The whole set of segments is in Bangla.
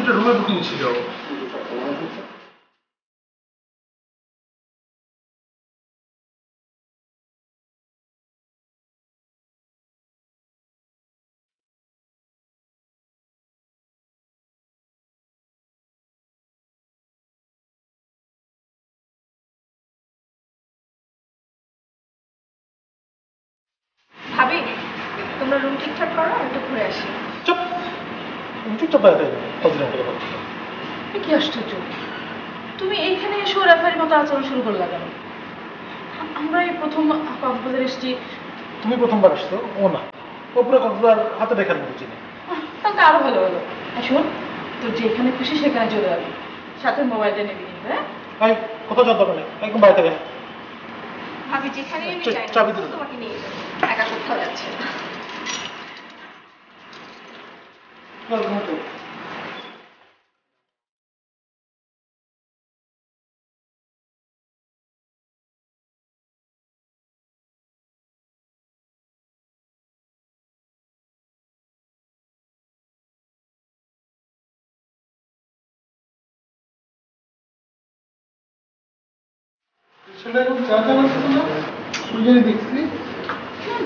দুটো রুমের বুকিং ছিল। ভাবি তোমরা রুম ঠিকঠাক করো, আমি একটু ঘুরে আসি। চুপ, চুপচাপ বাইরে কি আশ্চর্য, তুমি এইখানে এসে রেফারির মতো আচরণ শুরু করলা কেন? আমরা এই প্রথম কক্সবাজার এসেছি। তুমি প্রথমবার আসছো, ও না, ও পুরো কক্সবাজার হাতে দেখার মতো চিনি। তাহলে আরো ভালো হলো। শোন, তোর যেখানে খুশি সেখানে চলে যাবি, সাথে মোবাইলটা নিবি কিন্তু। হ্যাঁ, কোথাও যাওয়ার দরকার নেই, একদম বাইরে থেকে। ভাবি যেখানে চাবি দিতে তোমাকে নিয়ে যাবো, একা কোথাও যাচ্ছে না।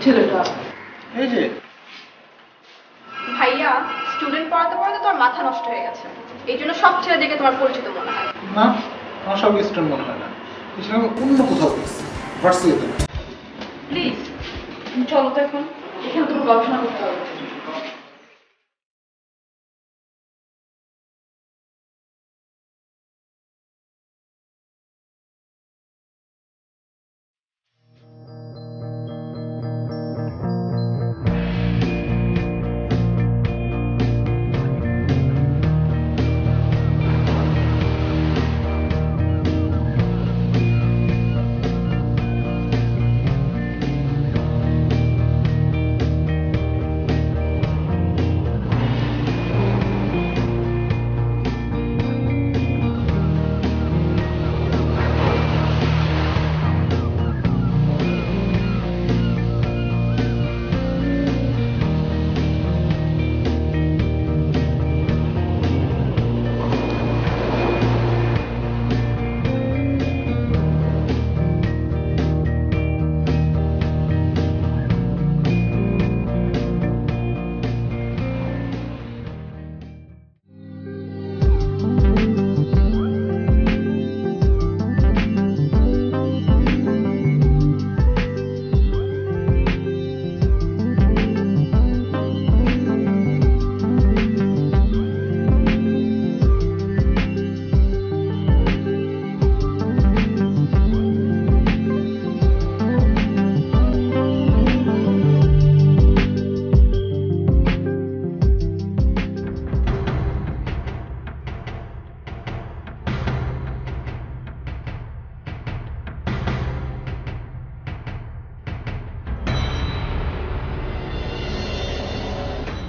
ছেলেটা এই যে ভাইয়া, স্টুডেন্ট পড়াতে পড়াতে তোমার মাথা নষ্ট হয়ে গেছে, এই জন্য সব ছেলে দেখে তোমার পরিচিত মনে হয়। না, আমার সব স্টুডেন্ট মনে হয় না, অন্য কোথাও ভার্সিটিতে। প্লিজ চলো তো, এখন এখানে তুমি গবেষণা করতে হবে।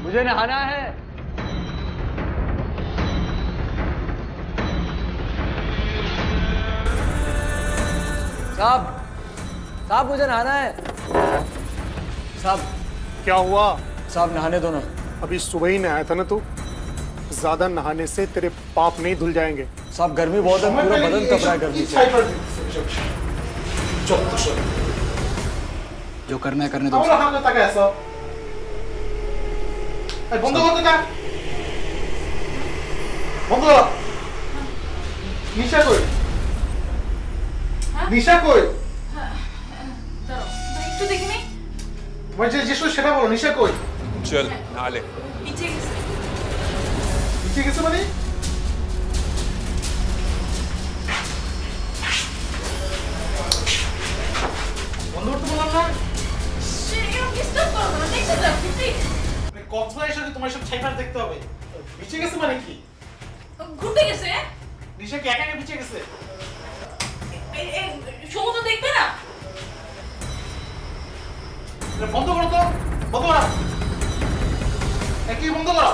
मुझे नहाना है। साहब, साहब मुझे नहाना है। साहब क्या हुआ? साहब नहाने दो ना। अभी सुबह ही नहाया था ना तू, ज्यादा नहाने से तेरे पाप नहीं धुल जाएंगे। साहब गर्मी बहुत है, पूरा बदन कप रहा है गर्मी से। जो करना है करने दो। বন্ধ করতে না, বন্ধ কর। নিশা কই? নিশা কই? একটু দেখি নি। তোমার যে সেটা বলো, নিশা কই? চল নালে। নিচে গেছে। নিচে গেছে মানে? বন্ধ করতে বললাম না? এরকম ডিস্টার্ব করো না, দেখতে দাও প্লিজ। কক্সবাজার এসে তোমার সব ছাইপার দেখতে হবে। নিচে গেছে মানে কি? ঘুরতে গেছে। নিশা কি একা একা নিচে গেছে? সমুদ্র দেখবে না? বন্ধ করো তো, বন্ধ করো। একই বন্ধ করো।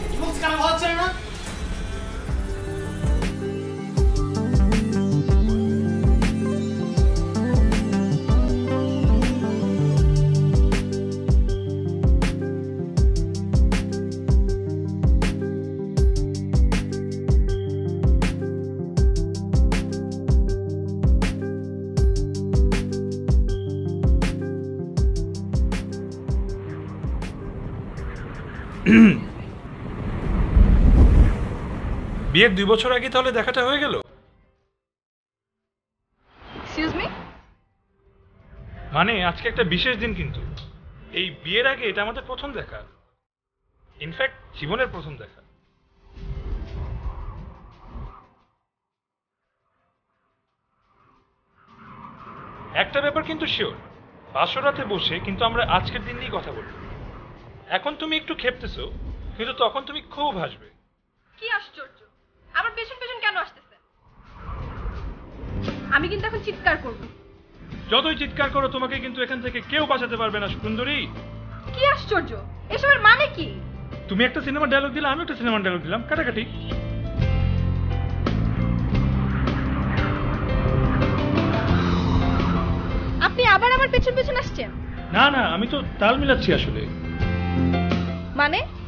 কি বলছি কানে ভালো হচ্ছে না? বিয়ের 2 বছর আগে তাহলে দেখাটা হয়ে গেল? Excuse me? মানে আজকে একটা বিশেষ দিন, কিন্তু এই বিয়ের আগে এটা আমাদের প্রথম দেখা, ইনফ্যাক্ট জীবনের প্রথম দেখা। একটা ব্যাপার কিন্তু শিওর, বাসরাতে বসে কিন্তু আমরা আজকের দিন নিয়ে কথা বলবো। এখন তুমি একটু খেপতেছো, কিন্তু তখন তুমি খুব হাসবে। কি আশ্চর্য, আমার পেছন পেছন কেন আসতেছে? আমি কিন্তু এখন চিৎকার করব। যতই চিৎকার করো তোমাকে কিন্তু এখান থেকে কেউ বাঁচাতে পারবে না সুন্দরী। কি আশ্চর্য, এসবের মানে কি? তুমি একটা সিনেমা ডায়লগ দিলে, আমি একটা সিনেমা ডায়লগ দিলাম, কাটাকাটি। আপনি আবার আমার পেছন পেছন আসছেন? না না, আমি তো তাল মিলাচ্ছি আসলে।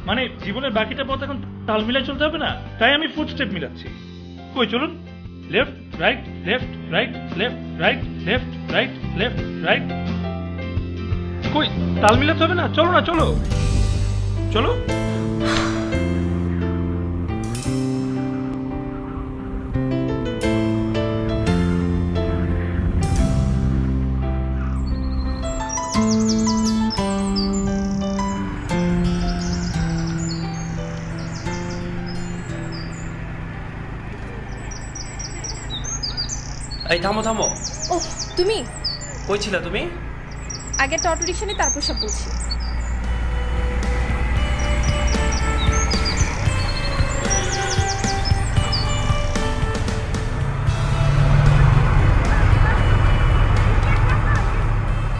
মানে জীবনের বাকিটা পথ এখন তাল মিলাই চলতে হবে না, তাই আমি ফুট স্টেপ মিলাচ্ছি। কই চলুন, left right left right left right left right left right. কই তাল মিলাতে হবে না? চলো না, চলো চলো। এই থামো থামো। ওহ, তুমি কই ছিলা তুমি? আগে একটা অটো রিকশা নিয়ে তারপর সব বলছি।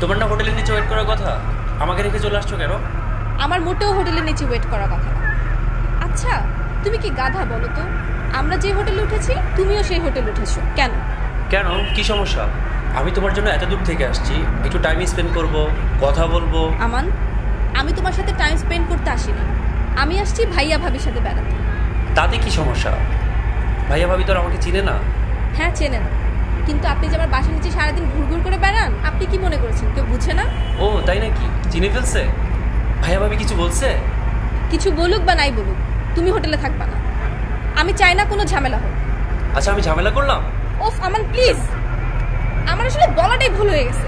তোমার না হোটেলের নিচে ওয়েট করার কথা, আমাকে রেখে চলে আসছো কেন? আমার মোটেও হোটেলের নিচে ওয়েট করার কথা না। আচ্ছা, তুমি কি গাধা বলো তো? আমরা যে হোটেলে উঠেছি তুমিও সেই হোটেলে উঠেছো, কেন? কেন, কি সমস্যা? আমি তোমার জন্য এত দূর থেকে আসছি, একটু টাইম স্পেন্ড করব, কথা বলবো। আমান, আমি তোমার সাথে টাইম স্পেন্ড করতে আসিনি, আমি আসছি ভাইয়া ভাবির সাথে বেড়াতে। তাতে কি সমস্যা? ভাইয়া ভাবি তো আর আমাকে চিনে না। হ্যাঁ চেনে না, কিন্তু আপনি যে আমার বাসার নিচে সারাদিন ঘুরঘুর করে বেড়ান, আপনি কি মনে করেছেন কেউ বুঝে না? ও তাই নাকি, চিনে ফেলছে? ভাইয়া ভাবি কিছু বলছে? কিছু বলুক বা নাই বলুক, তুমি হোটেলে থাকবা না। আমি চাই না কোনো ঝামেলা হোক। আচ্ছা আমি ঝামেলা করলাম? ওফ আমান প্লিজ, আমার আসলে বলাটাই ভুল হয়ে গেছে।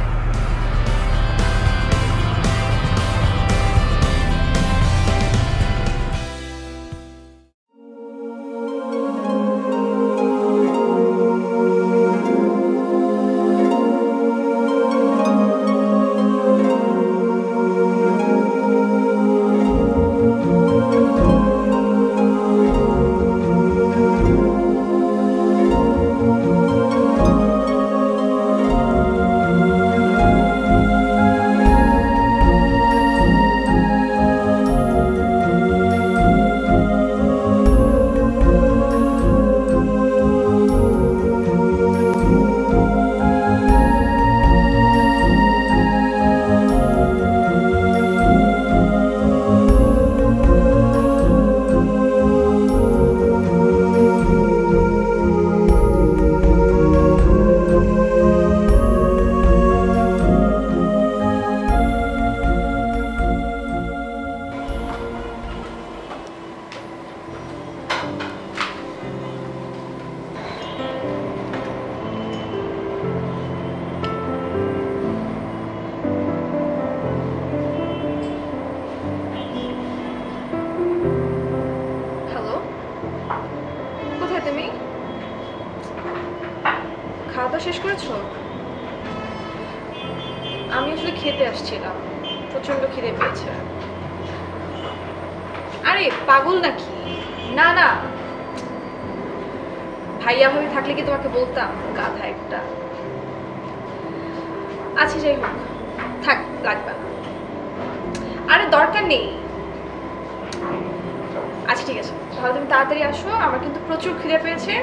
শেষ করেছো? আমি আসলে খেতে আসছিলাম, প্রচন্ড খিদে পেয়েছে। আরে পাগল নাকি? না না, ভাইয়া ভাবি থাকলে কি তোমাকে বলতাম? গাধা একটা। আচ্ছা যাই হোক, থাক, লাগবে না। আরে দরকার নেই। আচ্ছা ঠিক আছে, তাহলে তুমি তাড়াতাড়ি আসো, আমার কিন্তু প্রচুর খিদে পেয়েছে।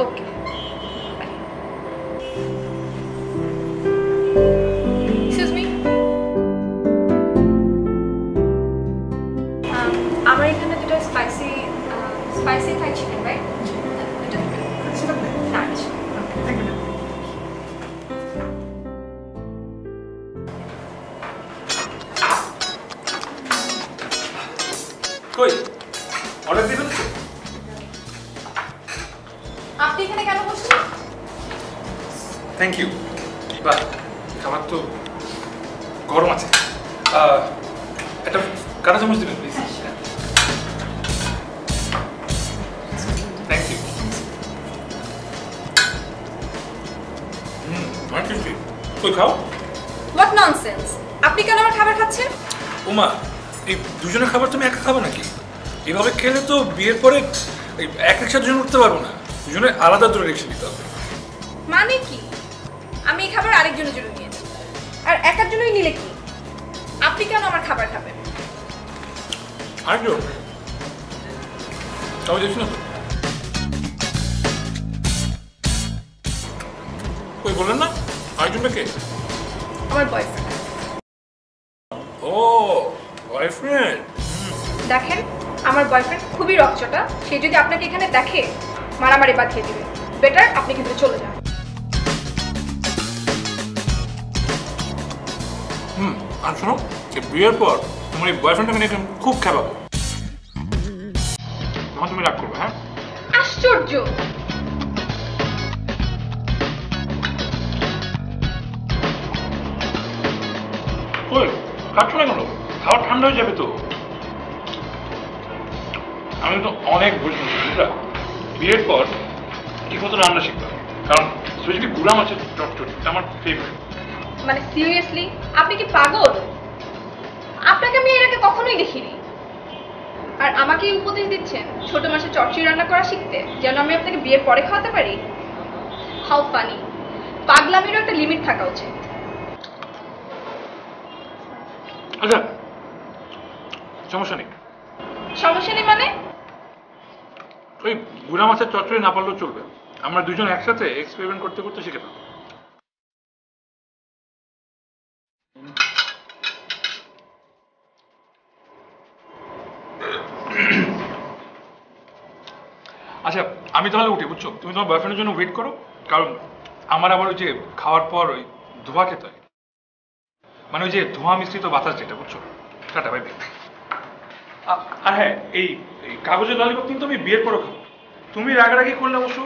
ওকে, এক্সকিউজ মি, আমার এখানে দুটো spicy Thai chicken, right? Thank you. বাহ, খাবার তো গরম আছে। একটা কাঁটা চামচ দিবেন প্লিজ। Thank you. অনেক টেস্টি। তুই খাও। হোয়াট ননসেন্স, আপনি কেন আমার খাবার খাচ্ছেন? ওমা, এই দুজনের খাবার তুমি একা খাবে নাকি? এভাবে খেলে তো বিয়ের পরে এক রিক্সা দুজন উঠতে পারবো না, দুজনে আলাদা দূরে রিক্সা নিতে হবে। মানে কি? আমি এই খাবার আরেকজনের জন্য নিয়েছি, আর একার জন্যই নিলে কি? আপনি কেন আমার খাবার খাবেন? আরেকজন তবে দেখছি না তো। ওই বললেন না আরেকজনটা কে? আমার বয়ফ্রেন্ড। ও, বয়ফ্রেন্ড। দেখেন, আমার বয়ফ্রেন্ড খুবই রকচটা, সে যদি আপনাকে এখানে দেখে মারামারি বাঁধিয়ে দিবে। বেটার আপনি কিন্তু চলে যান। আর শোনো, যে বিয়ের পর তোমার এই বয়ফ্রেন্ডটাকে নিয়ে খুব খেলাবো, তখন তুমি রাগ করবে। হ্যাঁ, আশ্চর্য! ওই খাচ্ছ না কেন? খাওয়া ঠান্ডা হয়ে যাবে তো। আমি তো অনেক বুঝি বুঝলা, বিয়ের পর ঠিক মতো রান্না শিখলাম, কারণ স্পেশালি গুড়া মাছের চটচড়ি আমার ফেভারিট। মানে সিরিয়াসলি, আপনি কি পাগল? আপনাকে আমি এর আগে কখনোই দেখিনি। আর আমাকে উপদেশ দিচ্ছেন ছোট মাছের চচ্চড়ি রান্না করা শিখতে, যেন আমি আপনাকে বিয়ের পরে খাওয়াতে পারি? How funny! পাগলামিরও একটা লিমিট থাকা উচিত। আচ্ছা, সমস্যা নেই। সমস্যা নেই মানে? ওই গুড়া মাছের চচ্চড়ি না পারলেও চলবে, আমরা দুজন একসাথে এক্সপেরিমেন্ট করতে করতে শিখে ফেলবো। আচ্ছা, আমি তাহলে উঠি, বুঝছো? তুমি তোমার বয়ফ্রেন্ডের জন্য ওয়েট করো, কারণ আমার আবার ওই যে খাওয়ার পর ওই ধোঁয়া খেতে হয়, মানে ওই যে ধোঁয়া মিশ্রিত বাতাস যেটা, বুঝছো? Tata, bye bye. আর হ্যাঁ, এই কাগজের ললিপপ কিন্তু আমি বিয়ের পরও খাবো। তুমি রাগারাগি করলে অবশ্য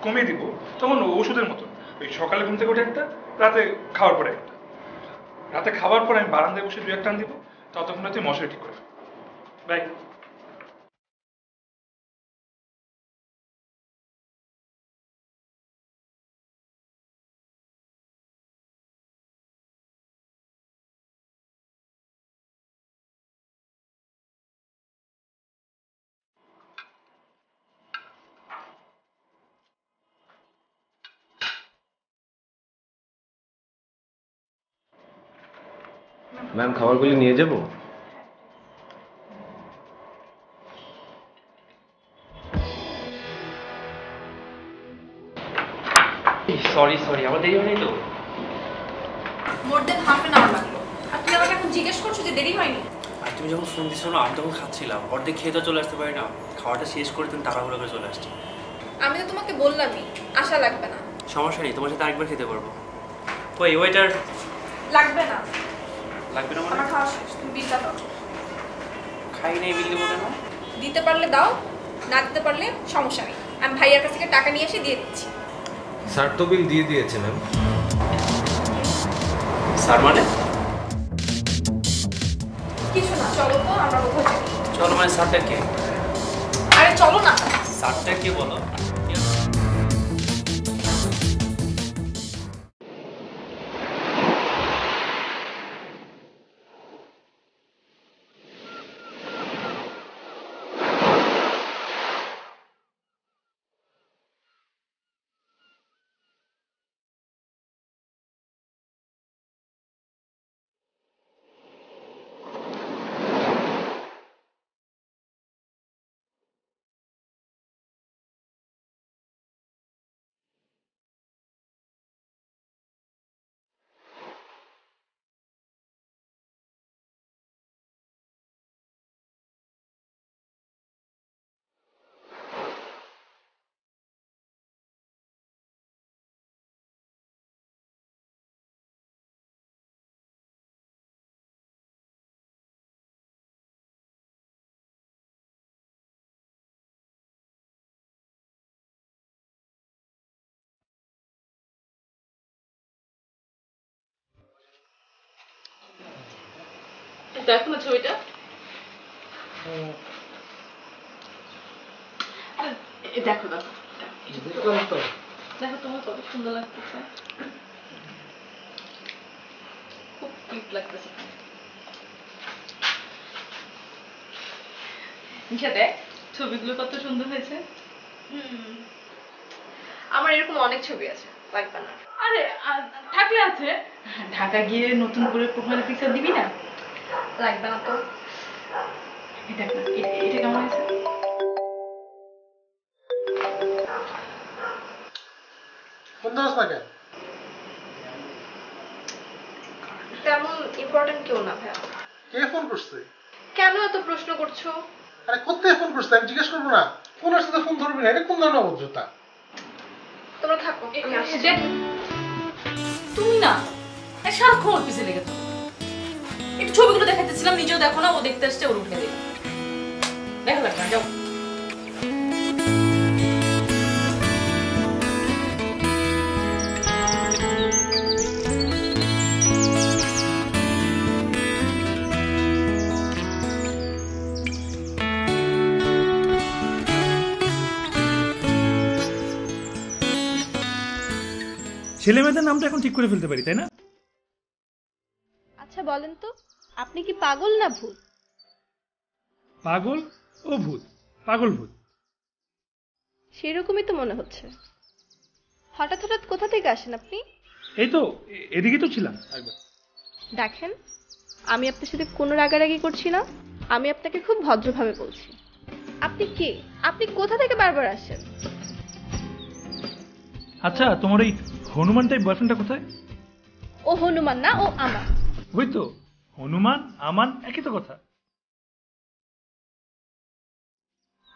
কমিয়ে দিব, তখন ওষুধের মতো। ওই সকালে ঘুম থেকে উঠে একটা, রাতে খাওয়ার পরে একটা। রাতে খাওয়ার পর আমি বারান্দায় বসে 2-1 টান দিব, ততক্ষণ তুই মশারি ঠিক করে। বাই। ম্যাম, খাবারগুলি নিয়ে যাব? সরি সরি, আমার দেরি হয়নি তো? মোর দেন হাফ এন আওয়ার লাগলো, আর তুমি আমাকে এখন জিজ্ঞেস করছো যে দেরি হয়নি? আর তুমি যখন ফোন দিছো না, আমি তখন খাচ্ছিলাম, অর্ধেক খেয়ে তো চলে আসতে পারি না। খাওয়াটা শেষ করে তুমি তাড়াহুড়ো করে চলে আসছি। আমি তো তোমাকে বললামই আশা লাগবে না। সমস্যা নেই, তোমার সাথে আরেকবার খেতে পারবো। ওই ওয়েটার। লাগবে না। লাগবে না মানে? আমার খাওয়া শেষ, তুমি বিলটা দাও। খাই নাই, বিল দেবো কেন? দিতে পারলে দাও, না দিতে পারলে সমস্যা নেই, আমি ভাইয়ার কাছ থেকে টাকা নিয়ে এসে দিয়ে দিচ্ছি। স্যার তো বিল দিয়ে দিয়েছে ম্যাম। স্যার মানে? কিছু না, চলো তো আমরা কোথাও যাই। চলো মানে স্যারটা কে? আরে চলো না। স্যারটা কে বলো? দেখো না ছবিটা। দেখো দেখো দেখো, তোমার কত সুন্দর লাগতেছে, খুব কিউট লাগতেছে। নিশা দেখ ছবিগুলো কত সুন্দর হয়েছে। আমার এরকম অনেক ছবি আছে, লাগবে না। আরে থাকলে আছে, ঢাকা গিয়ে নতুন করে প্রোফাইল পিকচার দিবি না? লাগবে না তো। দেখ না এটা কেমন হয়েছে। ফোন দাস না কেন? তেমন ইম্পর্টেন্ট কেউ না ভাইয়া। কে ফোন করছে? কেন এত প্রশ্ন করছো? আরে কোথায় ফোন করছে আমি জিজ্ঞেস করবো না? ফোন আসলে ফোন ধরবি না, এটা কোন ধরনের অভদ্রতা? তোমরা থাকো, আমি আসছি। তুমি না সারাক্ষণ ওর পিছিয়ে লেগে থাকো। একটু ছবিগুলো দেখাইতেছিলাম, নিজেও দেখো না, ও দেখতে আসছে, ওর উঠে দিই দেখা লাগবে না, যাও। ছেলে মেয়েদের নামটা এখন ঠিক করে ফেলতে পারি, তাই না? আচ্ছা বলেন তো, আপনি কি পাগল না ভূত? পাগল ও ভূত, পাগল ভূত। সেরকমই তো মনে হচ্ছে। হঠাৎ হঠাৎ কোথা থেকে আসেন আপনি? এই তো এদিকে তো ছিলাম একবার। দেখেন, আমি আপনার সাথে কোনো রাগারাগি করছি না, আমি আপনাকে খুব ভদ্রভাবে বলছি। আপনি কে? আপনি কোথা থেকে বারবার আসেন? আচ্ছা, তোমার ওই হনুমান টাইপ বয়ফ্রেন্ডটা কোথায়? ও হনুমান না, ও আমার। ওই তো হনুমান আমান একই তো কথা।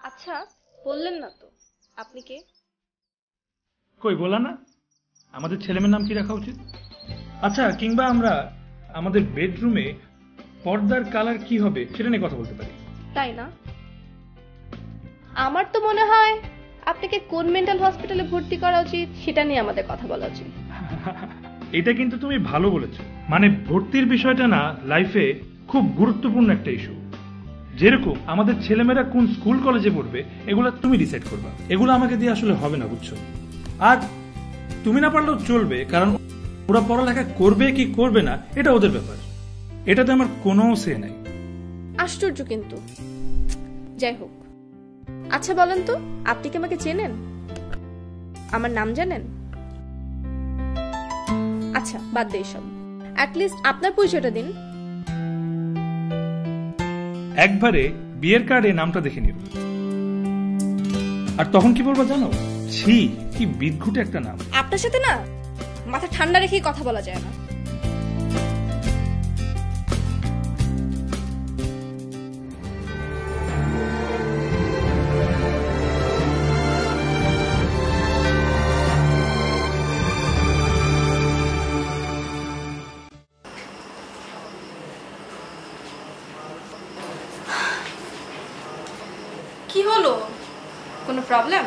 আচ্ছা বললেন না তো আপনি কে? কই বলা না? আমাদের ছেলেমেয়ের নাম কি রাখা উচিত? আচ্ছা, কিংবা আমরা আমাদের বেডরুমে পর্দার কালার কি হবে সেটা নিয়ে কথা বলতে পারি, তাই না? আমার তো মনে হয় আপনাকে কোন মেন্টাল হসপিটালে ভর্তি করা উচিত সেটা নিয়ে আমাদের কথা বলা উচিত। এটা কিন্তু তুমি ভালো বলেছো। মানে ভর্তির বিষয়টা না লাইফে খুব গুরুত্বপূর্ণ একটা ইস্যু। যেরকম আমাদের ছেলেমেয়েরা কোন স্কুল কলেজে পড়বে এগুলো তুমি ডিসাইড করবা, এগুলো আমাকে দিয়ে আসলে হবে না, বুঝছো? আর তুমি না পারলেও চলবে, কারণ ওরা পড়ালেখা করবে কি করবে না এটা ওদের ব্যাপার, এটাতে আমার কোনো সে নাই। আশ্চর্য কিন্তু। যাই হোক, আচ্ছা বলেন তো, আপনি কি আমাকে চেনেন? আমার নাম জানেন? আচ্ছা বাদ দে সব, অ্যাটলিস্ট আপনার পরিচয়টা দিন। একবারে বিয়ের কার্ডে নামটা দেখে নিব, আর তখন কি বলবো জানো? ছি, কি বিদঘুটে একটা নাম। আপনার সাথে না মাথা ঠান্ডা রেখেই কথা বলা যায় না। কি হলো? কোনো প্রবলেম?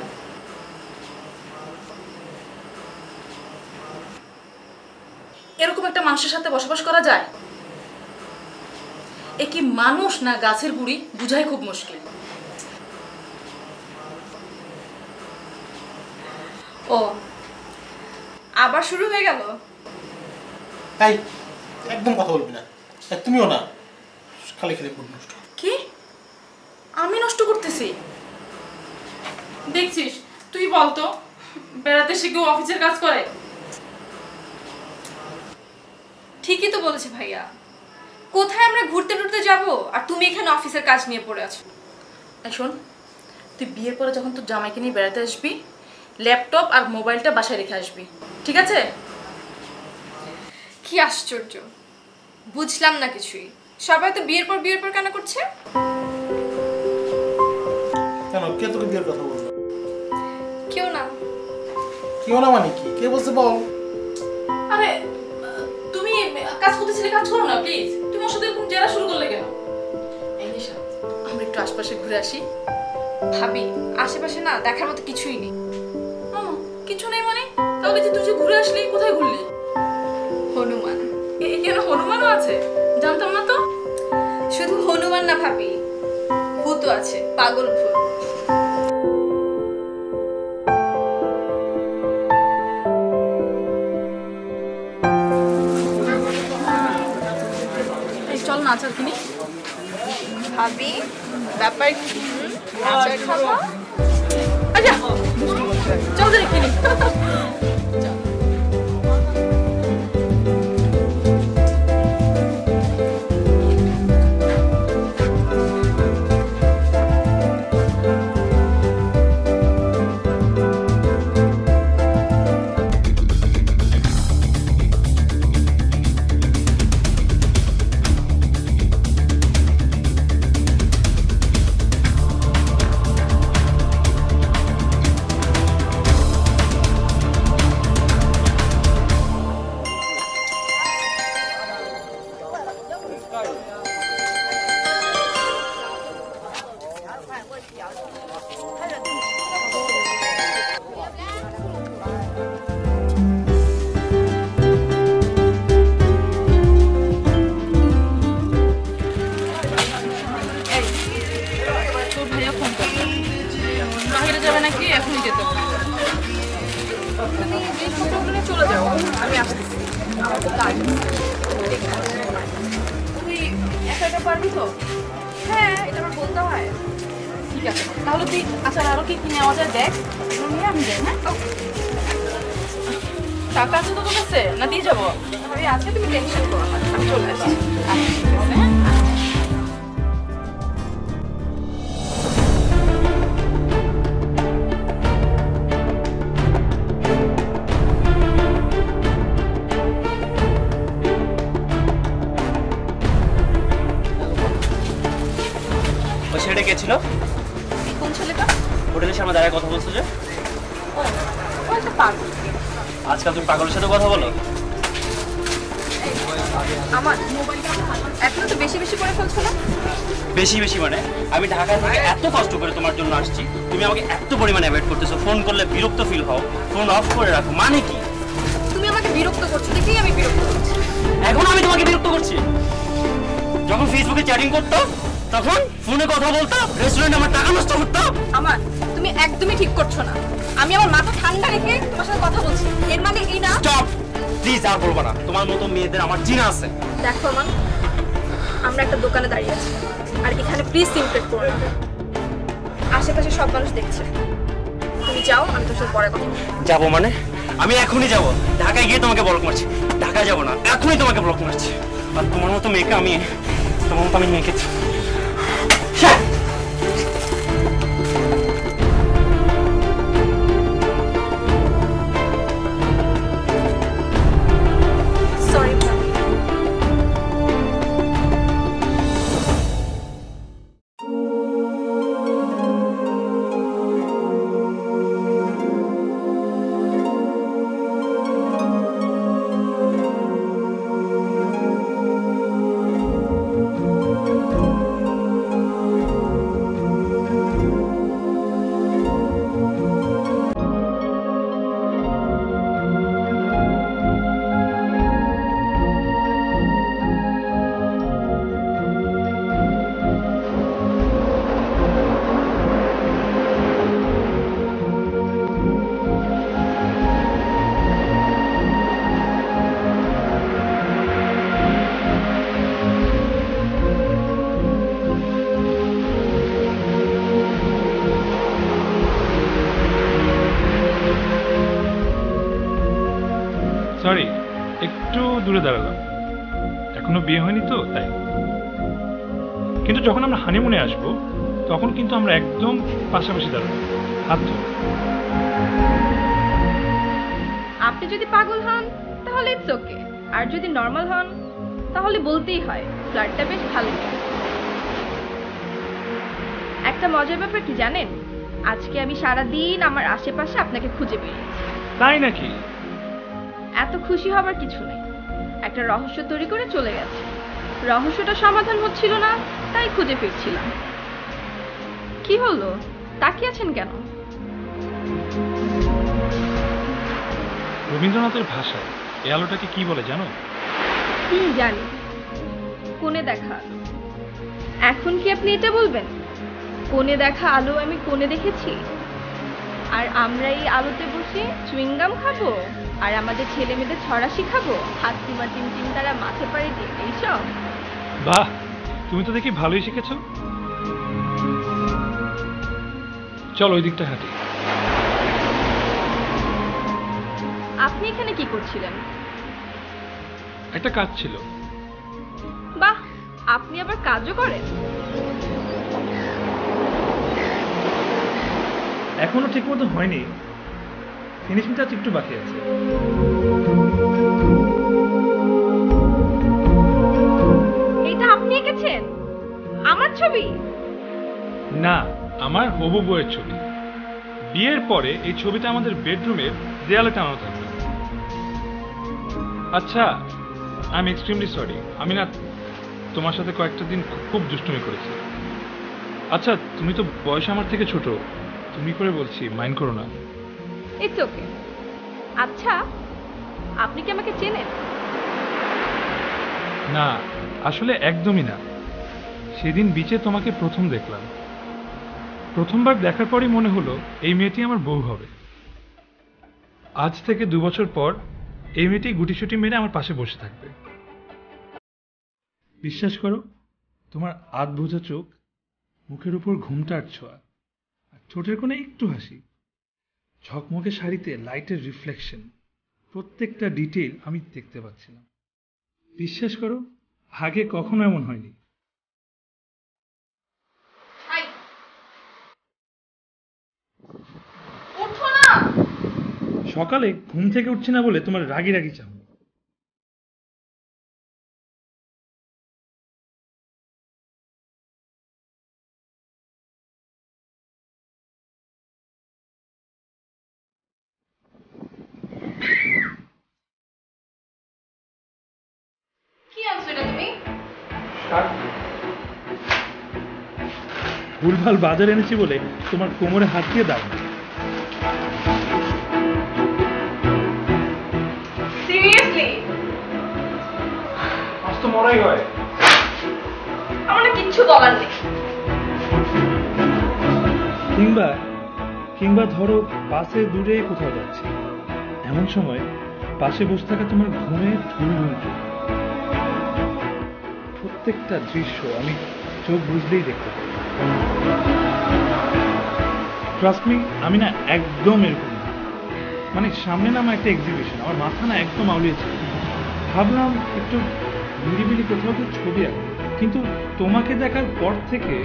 এরকম একটা মানুষের সাথে বসবাস করা যায়? এ কি মানুষ না গাছের গুড়ি বুঝাই খুব মুশকিল। ও আবার শুরু হয়ে গেল? তাই একদম কথা বলবি না, তুমিও না, খালি খালি ফুট নষ্ট। কি আমি নষ্ট করতেছি? দেখছিস, তুই বলতো বেড়াতে শিখে অফিসের কাজ করে। ঠিকই তো বলেছে ভাইয়া, কোথায় আমরা ঘুরতে টুরতে যাব আর তুমি এখানে অফিসের কাজ নিয়ে পড়ে আছো। শোন, তুই বিয়ের পরে যখন তোর জামাইকে নিয়ে বেড়াতে আসবি, ল্যাপটপ আর মোবাইলটা বাসায় রেখে আসবি, ঠিক আছে? কি আশ্চর্য, বুঝলাম না কিছুই। সবাই তো বিয়ের পর কেন করছে? কেন, কে তোকে বিয়ের কথা বললো? কেউ না। কেউ না মানে কি? কে বলছে বল? আরে তুমি কাজ করতেছিলে, কাজ করো না প্লিজ। তুমি ওর সাথে এরকম জেরা শুরু করলে কেন? এই নিশা, আমরা একটু আশপাশে ঘুরে আসি। ভাবি, আশেপাশে না দেখার মতো কিছুই নেই। কিছু নেই মানে? তাহলে যে তুই যে ঘুরে আসলি, কোথায় ঘুরলি? হনুমান। এখানে হনুমানও আছে? জানতাম না তো। হবেন না ভাবি, ভূত আছে, পাগল ভূত। চল না আচার কিনি। ভাবি ব্যাপার কি? আচার খাবো? আচ্ছা চল দেখে কিনি। চলে যাও, আমি আসতেছি। আমার তো কাজ। তুই একা পারবি তো? হ্যাঁ, এটা আমার বলতে হয়। ঠিক আছে, তাহলে তুই আচ্ছা আরো কি কি নেওয়া যায় দেখ, নিয়ে আমি যাই। হ্যাঁ, টাকা আছে তো তোর কাছে? না দিয়ে যাবো? ভাবি আছে, তুমি টেনশন করো না, আমি চলে আসছি। ওই ছেলেটা কে ছিল? কোন ছেলেটা? হোটেলের সামনে দাঁড়ায় কথা বলছো যে? ও একটা পাগল। আজকাল তুমি পাগলের সাথে কথা বলো? আমার মোবাইলটা এখনো তো বেশি বেশি করে ফেলছো না? বেশি বেশি মানে আমি ঢাকা থেকে এত কষ্ট করে তোমার জন্য আসছি, তুমি আমাকে এত পরিমাণে অ্যাভয়েড করতেছো। ফোন করলে বিরক্ত ফিল হও, ফোন অফ করে রাখো, মানে কি? তুমি আমাকে বিরক্ত করছো দেখেই আমি বিরক্ত করছি। এখন আমি তোমাকে বিরক্ত করছি? যখন ফেসবুকে চ্যাটিং করতো তখন ফোনে কথা বলতো, রেস্টুরেন্টে আমার টাকা নষ্ট করতো। আমার তুমি একদমই ঠিক করছো না। আমি আমার মাথা ঠান্ডা রেখে তোমার সাথে কথা বলছি, এর মানে এই না। স্টপ প্লিজ, আর বলবো না। তোমার মতো মেয়েদের আমার চিনা আছে। দেখো আমার, আমরা একটা দোকানে দাঁড়িয়ে আছি, আর এখানে প্লিজ সিমপ্লেট করো না। আশেপাশে সব মানুষ দেখছে। তুমি যাও, আমি তোর সাথে পরে কথা বলবো। যাবো মানে? আমি এখনই যাবো। ঢাকায় গিয়ে তোমাকে ব্লক মারছি। ঢাকায় যাবো না, এখনই তোমাকে ব্লক মারছি। আর তোমার মতো মেয়েকে আমি মেয়েকে সরি। সরি, একটু দূরে দাঁড়ালাম, এখনো বিয়ে হয়নি তো তাই। কিন্তু যখন আমরা হানিমুনে আসবো তখন কিন্তু আমরা একদম পাশাপাশি দাঁড়াবো, হাত ধরে। আপনি যদি পাগল হন তাহলে ইটস ওকে, আর যদি নর্মাল হন তাহলে বলতেই হয় ফ্ল্যাটটা বেশ ভালো। একটা মজার ব্যাপার কি জানেন, আজকে আমি সারাদিন আমার আশেপাশে আপনাকে খুঁজে বেরিয়েছি। তাই নাকি? এত খুশি হবার কিছু নেই, একটা রহস্য তৈরি করে চলে গেছে। রহস্যটা সমাধান হচ্ছিল না, তাই খুঁজে ফিরছিলাম। কি হলো, তাকিয়ে আছেন কেন? রবীন্দ্রনাথের ভাষায় এই আলোটাকে কি বলে জানো? জানি, কোণে দেখা আলো। এখন কি আপনি এটা বলবেন কোণে দেখা আলো আমি কোণে দেখেছি, আর আমরা এই আলোতে বসে চুইংগাম খাবো আর আমাদের ছেলে মেয়েদের ছড়া শিখাবো, হাতিমা টিমটিম তারা মাথে পাড়ে দিয়ে এইসব? বাহ, তুমি তো দেখি ভালোই শিখেছো। চল ওই দিকটা হাঁটি। আপনি এখানে কি করছিলেন? একটা কাজ ছিল। বাহ, আপনি আবার কাজও করেন? এখনো ঠিক মতো হয়নি, ফিনিশিং টাচ একটু বাকি আছে। এটা আপনি এঁকেছেন? আমার ছবি? না, আমার হবু বউয়ের ছবি। বিয়ের পরে এই ছবিটা আমাদের বেডরুমের দেয়ালে টানানো থাকবে। আচ্ছা, আই এম এক্সট্রিমলি সরি, আমি না তোমার সাথে কয়েকটা দিন খুব দুষ্টুমি করেছি। আচ্ছা, তুমি তো বয়সে আমার থেকে ছোট, তুমি করে বলছি, মাইন্ড করো না। It's okay. আচ্ছা, আপনি কি আমাকে চেনেন? না, আসলে একদমই না। সেদিন বিচে তোমাকে প্রথম দেখলাম। প্রথমবার দেখার পরই মনে হলো এই মেয়েটি আমার বউ হবে। আজ থেকে 2 বছর পর এই মেয়েটি গুটিসুটি মেরে আমার পাশে বসে থাকবে। বিশ্বাস করো, তোমার আধ বোঝা চোখ, মুখের উপর ঘুমটার ছোঁয়া, আর ঠোঁটের কোণে একটু হাসি, ঝকমকে শাড়িতে লাইটের রিফ্লেকশন, প্রত্যেকটা ডিটেইল আমি দেখতে পাচ্ছিলাম। বিশ্বাস করো, আগে কখনো এমন হয়নি। ওঠো না। সকালে ঘুম থেকে উঠছি না বলে তোমার রাগি রাগি চাও। কি আনছো এটা তুমি? ভুলভাল বাজার এনেছি বলে তোমার কোমরে হাত দিয়ে দাও। সিরিয়াসলি? আজ তো মরাই হয়। আমার না কিচ্ছু বলার নেই। কিংবা ধরো বাসে দূরে কোথাও যাচ্ছি, এমন সময় পাশে বসে থাকা তোমার ঘুমে ঢুলঢুল চোখ, প্রত্যেকটা দৃশ্য আমি চোখ বুঝলেই দেখতে পাই। ট্রাস্ট মি, আমি না একদম এরকম না। মানে সামনে না আমার একটা এক্সিবিশন, আমার মাথা না একদম আউলিয়েছে। ভাবলাম একটু নিরিবিলি কোথাও তো ছবি আঁকবো, কিন্তু তোমাকে দেখার পর থেকে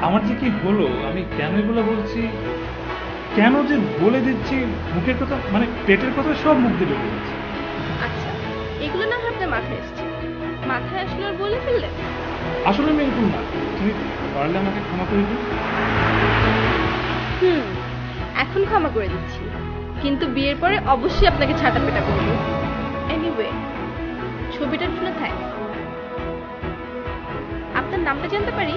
আমার যে কি হলো, আমি কেন এগুলো বলছি, কেন যে বলে দিচ্ছি, মুখের কথা মানে পেটের কথা সব মুখ দিয়ে বেরিয়ে যাচ্ছে। আচ্ছা, এগুলো না হয় আপনার মাথায় এসছে, মাথায় আসলে আর বলে ফেললেন? আসলে আমি এরকম না, তুমি পারলে আমাকে ক্ষমা করে দিও। এখন ক্ষমা করে দিচ্ছি, কিন্তু বিয়ের পরে অবশ্যই আপনাকে ছাটা পেটা করবো। এনিওয়ে, ছবিটার জন্য থ্যাঙ্কস। আপনার নামটা জানতে পারি?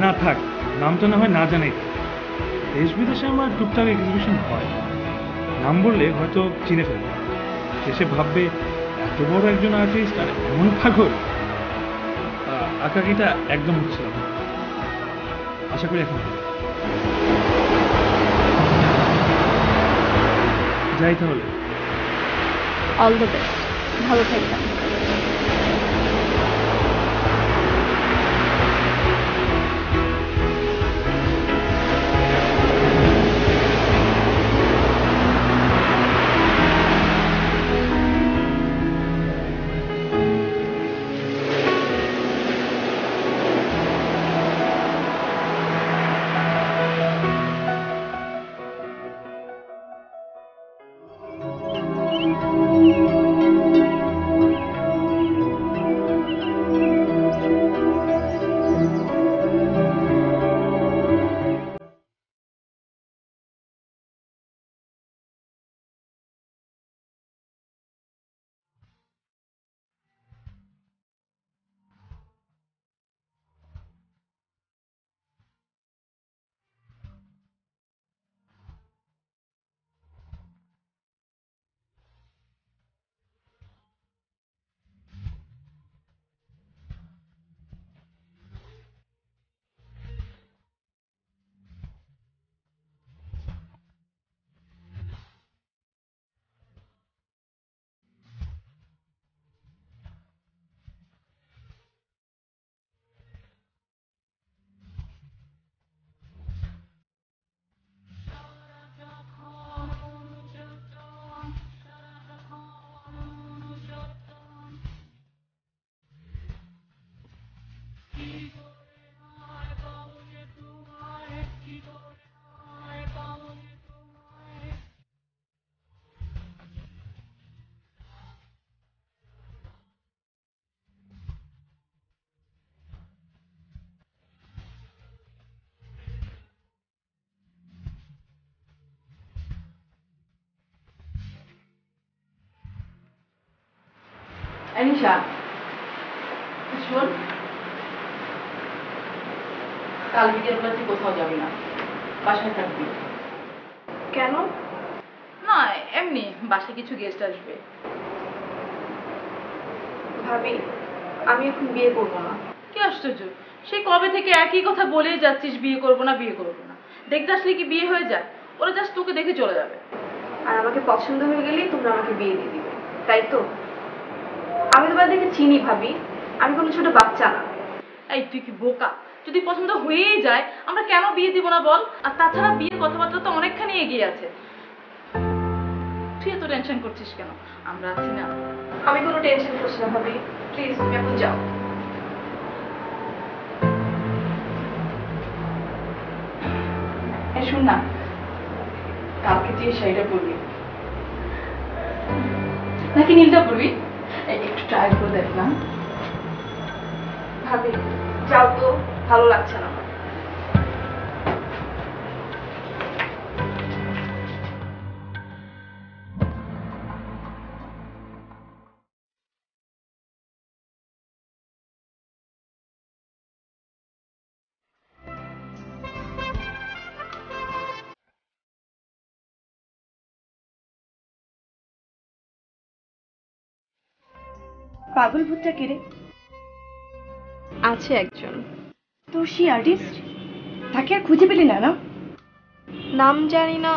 না থাক, নামটা না হয় না জানাই। দেশ বিদেশে আমার টুকটাক এক্সিবিশন হয়, নাম বললে হয়তো চিনে ফেলবে, শেষে ভাববে এত বড় একজন আর্টিস্ট আর এমন পাগল। আঁকাকিটা একদম হচ্ছিল না, আশা করি এখন যাই তাহলে। অল দ্য বেস্ট, ভালো থাকবেন। আনিশা শোন, কাল বিকেলবেলা তুই কোথাও যাবি না, বাসায় থাকবি। কেন? না এমনি, বাসায় কিছু গেস্ট আসবে। ভাবি, আমি এখন বিয়ে করবো না। কি আশ্চর্য, সেই কবে থেকে একই কথা বলেই যাচ্ছিস, বিয়ে করবো না বিয়ে করবো না। দেখতে আসলে কি বিয়ে হয়ে যায়? ওরা জাস্ট তোকে দেখে চলে যাবে। আর আমাকে পছন্দ হয়ে গেলেই তোমরা আমাকে বিয়ে দিয়ে দিবে, তাই তো? আমি তোমাদেরকে চিনি ভাবি, আমি কোনো ছোট বাচ্চা না। এই তুই কি বোকা? যদি পছন্দ হয়েই যায় আমরা কেন বিয়ে দিব না বল? আর তাছাড়া বিয়ের কথাবার্তা তো অনেকখানি এগিয়ে আছে। তুই এত টেনশন করছিস কেন? আমরা আছি না। আমি কোনো টেনশন করছি না ভাবি, প্লিজ তুমি এখন যাও। এই শোন না, কালকে তুই এই শাড়িটা পরবি নাকি নীলটা পরবি? একটু ট্রাই করে দেখ না। ভাবি যাও তো, ভালো লাগছে না আমার। পাগল ভূতটা কে রে? আছে একজন। তোর সেই আর্টিস্ট, তাকে আর খুঁজে পেলি না? না, নাম জানি না,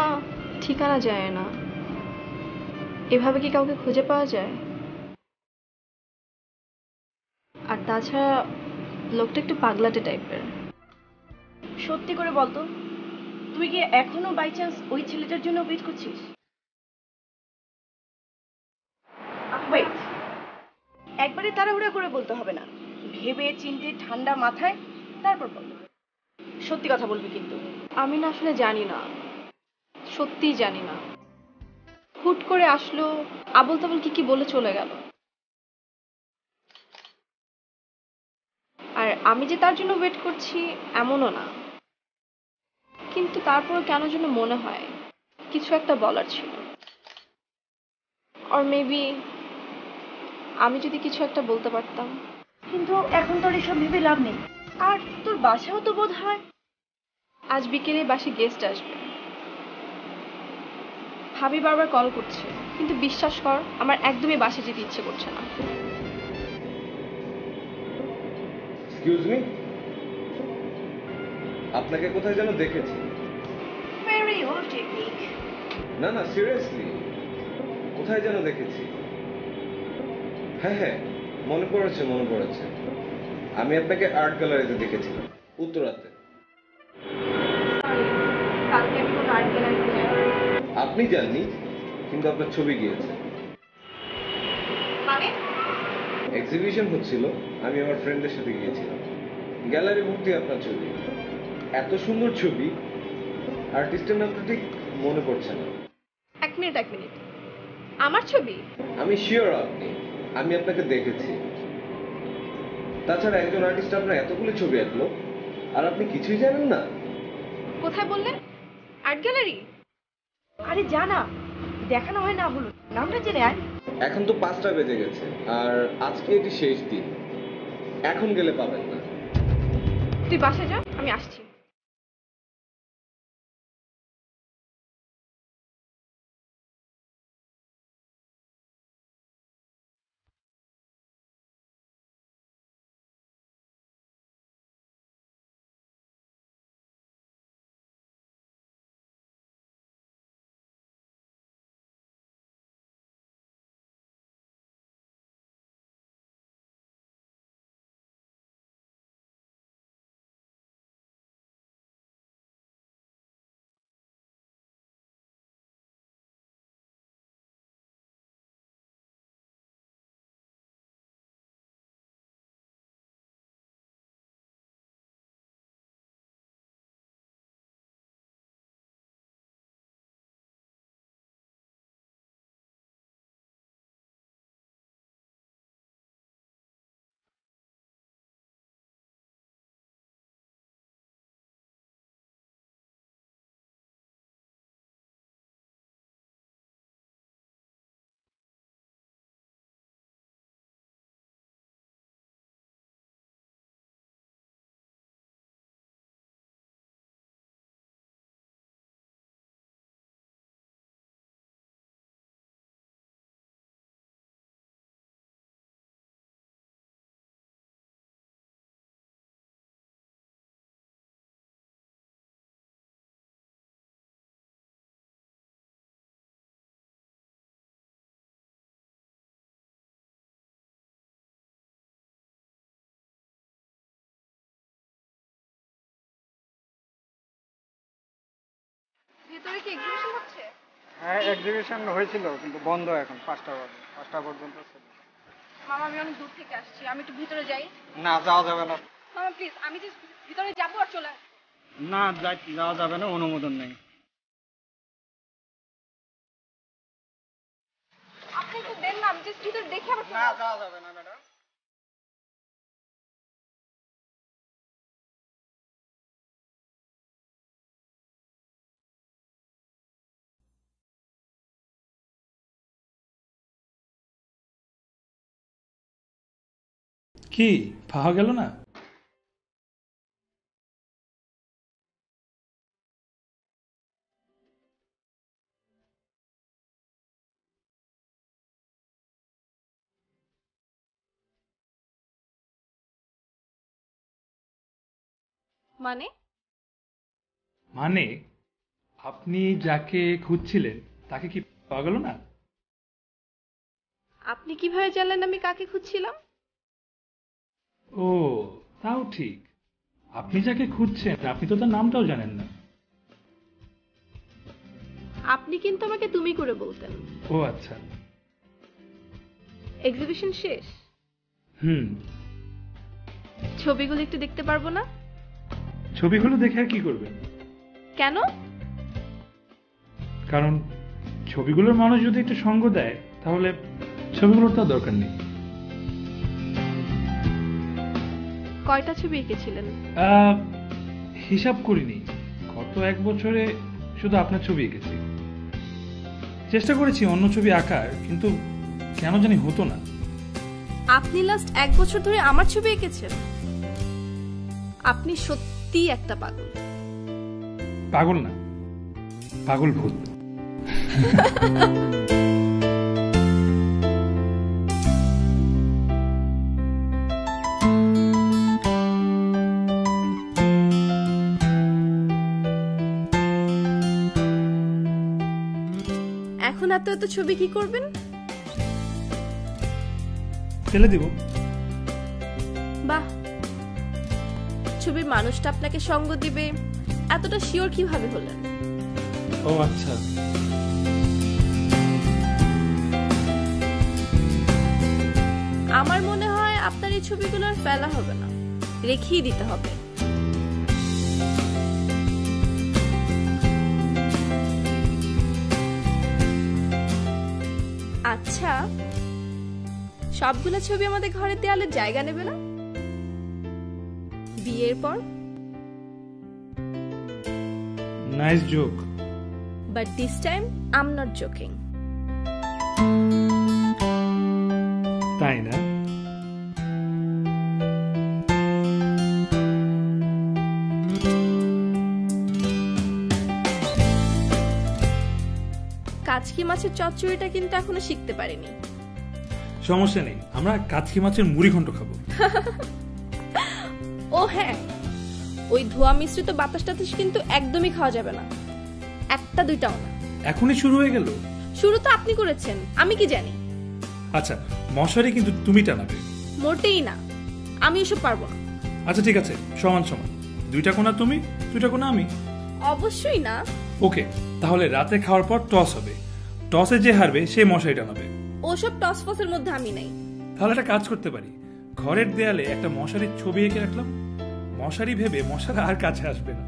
ঠিকানা যায় না। এভাবে কি কাউকে খুঁজে পাওয়া যায়? আর তাছাড়া লোকটা একটু পাগলাটে টাইপের। সত্যি করে বলতো, তুই কি এখনো বাই চান্স ওই ছেলেটার জন্য ওয়েট করছিস? ওয়েট, একবারে তাড়াহুড়া করে বলতে হবে না, ভেবে চিন্তে ঠান্ডা মাথায় তারপর বল। সত্যি কথা বলবি কিন্তু। আমি না আসলে জানি না, সত্যিই জানি না। হুট করে আসলো, আবল তাবল কি কি বলে চলে গেল। আর আমি যে তার জন্য ওয়েট করছি এমনও না, কিন্তু তারপর কেন যেন মনে হয় কিছু একটা বলার ছিল। অর মেবি আমি যদি কিছু একটা বলতে পারতাম। কিন্তু এখন তোর এসব ভেবে লাভ নেই। আর তোর বাসাও তো বোধ হয়। আজ বিকেলে বাসে গেস্ট আসবে। ভাবি বারবার কল করছে, কিন্তু বিশ্বাস কর আমার একদমই বাসে যেতে ইচ্ছে করছে না। এক্সকিউজ মি, আপনাকে কোথায় যেন দেখেছি। Very old technique. না না, সিরিয়াসলি কোথায় যেন দেখেছি। হ্যাঁ হ্যাঁ, মনে পড়েছে মনে পড়েছে। আমি আপনাকে আর্ট গ্যালারিতে দেখেছিলাম উত্তরাতে। কালকে আমি কোনো আর্ট গ্যালারিতে যাই। আপনি যাননি, কিন্তু আপনার ছবি গিয়েছে। মানে? এক্সিবিশন হচ্ছিল, আমি আমার ফ্রেন্ডের সাথে গিয়েছিলাম। গ্যালারি ভর্তি আপনার ছবি, এত সুন্দর ছবি। আর্টিস্টের নামটা ঠিক মনে পড়ছে না। এক মিনিট এক মিনিট, আমার ছবি? আমি শিওর আপনি, আমি আপনাকে দেখেছি। তাছাড়া একজন আর্টিস্ট আপনার এতগুলো ছবি আঁকলো আর আপনি কিছুই জানেন না? কোথায় বললেন? Art gallery? আরে জানা, দেখানো হয় না বলুন, নামটা জেনে আয়। এখন তো 5টা বেজে গেছে, আর আজকে এটি শেষ দিন। এখন গেলে পাবেন না। তুই বাসায় যা, আমি আসছি। ভিতরে কি এক্সিবিশন হচ্ছে? হ্যাঁ এক্সিবিশন হয়েছিল কিন্তু বন্ধ এখন 5টা পর্যন্ত ছিল। মামা আমি অনেক দূর থেকে আসছি, আমি একটু ভিতরে যাই। না যাওয়া যাবে না। মামা প্লিজ, আমি যে ভিতরে যাবো আর চলে আসবো। না যাওয়া যাবে না, অনুমোদন নেই। আপনি একটু দেন না, আমি জাস্ট ভিতরে দেখে আবার না যাওয়া যাবে না ম্যাডাম। কি পাওয়া গেল না? মানে মানে আপনি যাকে খুঁজছিলেন তাকে কি পাওয়া গেল না? আপনি কিভাবে জানলেন আমি কাকে খুঁজছিলাম? ও তাও ঠিক, আপনি যাকে খুঁজছেন আপনি তো তার নামটাও জানেন না। আপনি কিন্তু আমাকে তুমি করে বলতেন। ও আচ্ছা। এক্সিবিশন শেষ? ছবিগুলো একটু দেখতে পারবো না? ছবিগুলো দেখে আর কি করবেন? কেন? কারণ ছবিগুলোর মানুষ যদি একটু সঙ্গ দেয় তাহলে ছবিগুলোর তো দরকার নেই। কয়টা ছবি এঁকেছিলেন? হিসাব করিনি, গত 1 বছরে শুধু আপনার ছবি এঁকেছি। চেষ্টা করেছি অন্য ছবি আঁকার, কিন্তু কেন জানি হতো না। আপনি লাস্ট 1 বছর ধরে আমার ছবি এঁকেছেন? আপনি সত্যি একটা পাগল। পাগল না, পাগল ভূত। এখন এত ছবি কি করবেন? ফেলে দিব। বাহ, ছবির মানুষটা আপনাকে সঙ্গ দিবে এতটা শিওর কিভাবে হলেন? ও আচ্ছা। আমার মনে হয় আপনার এই ছবিগুলো আর ফেলা হবে না, রেখেই দিতে হবে। আচ্ছা, সবগুলো ছবি আমাদের ঘরের দেয়ালে জায়গা নেবে না বিয়ের পর? Nice joke. But this time I'm not joking. তাই না? কাচকি মাছের চচ্চড়িটা কিন্তু এখনো শিখতে পারিনি। সমস্যা নেই, আমরা কাচকি মাছের মুড়ি ঘন্ট খাবো। ও হ্যাঁ, ওই ধোয়া মিশ্রিত বাতাস টাতাস কিন্তু একদমই খাওয়া যাবে না, 1-2টাও না। এখনই শুরু হয়ে গেল? শুরু তো আপনি করেছেন, আমি কি জানি। আচ্ছা, মশারি কিন্তু তুমি টানাবে। মোটেই না, আমি এসব পারবো না। আচ্ছা ঠিক আছে, সমান সমান, 2টা কোণা তুমি, 2টা কোণা আমি। অবশ্যই না। ওকে, তাহলে রাতে খাওয়ার পর টস হবে, টসে যে হারবে সে মশারি টানাবে। ওসব টস ফসের মধ্যে আমি নাই। তাহলে একটা কাজ করতে পারি, ঘরের দেয়ালে একটা মশারির ছবি এঁকে রাখলাম, মশারি ভেবে মশারা আর কাছে আসবে না।